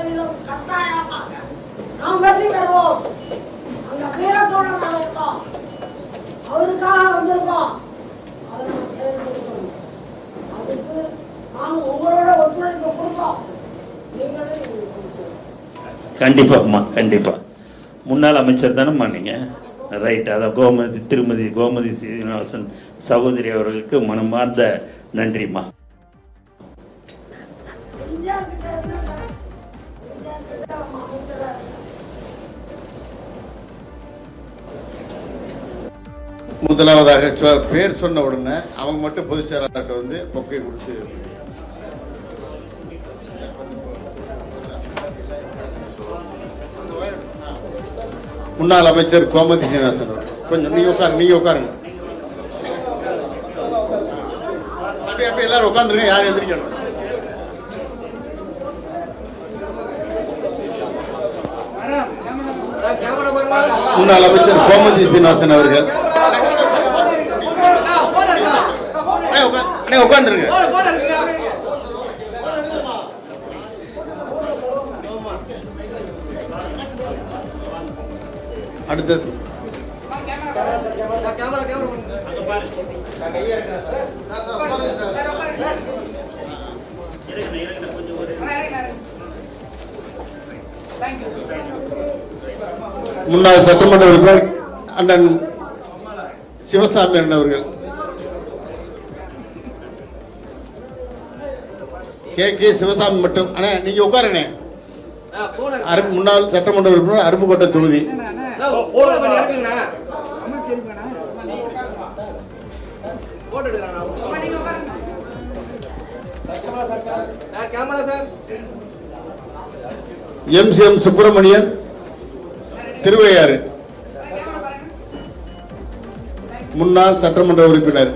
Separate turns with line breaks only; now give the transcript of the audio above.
100% கட்டாயமாக நாம் வெற்றி பெறுவோம். அந்த வீரத்தோழனாக இருக்கோம், அவருக்காக வந்திருக்கோம். அதை நம்ம செயல்படுத்தணும். அதுக்கு நாங்கள் உங்களோட ஒத்துழைப்பு கொடுத்தோம், நீங்களே கொடுத்தோம்.
கண்டிப்பாம்மா, கண்டிப்பா. முன்னாள் அமைச்சர் தானேம்மா நீங்க? ரைட். அதான் திருமதி கோமதி சீனிவாசன் சகோதரி அவர்களுக்கு மனமார்ந்த நன்றிம்மா.
முதலாவதாக பேர் சொன்ன உடனே அவங்க மட்டும் பொதுச் செயலாளர்கிட்ட வந்து பொக்கை கொடுத்து முன்னாள் அமைச்சர் கோமதி சீனிவாசன் கொஞ்சம் நீங்க உட்காருங்க. அப்படியே எல்லாரும் உட்காந்துருங்க, யாரும் எந்திரிக்கணும். முன்னாள் அமைச்சர் கோமதி சீனிவாசன் அவர்கள் உட்காந்துருங்க. அடுத்தது முன்னாள் சட்டமன்ற உறுப்பினர் அண்ணன் சிவசாமி அண்ணன் அவர்கள், கே சிவசாமி மட்டும். அண்ணா நீங்க உட்காருங்க. முன்னாள் சட்டமன்ற உறுப்பினர் அருப்புக்கோட்டை தொகுதி. MCM சுப்பிரமணியன் திருவையாறு, முன்னாள் சட்டமன்ற உறுப்பினர்.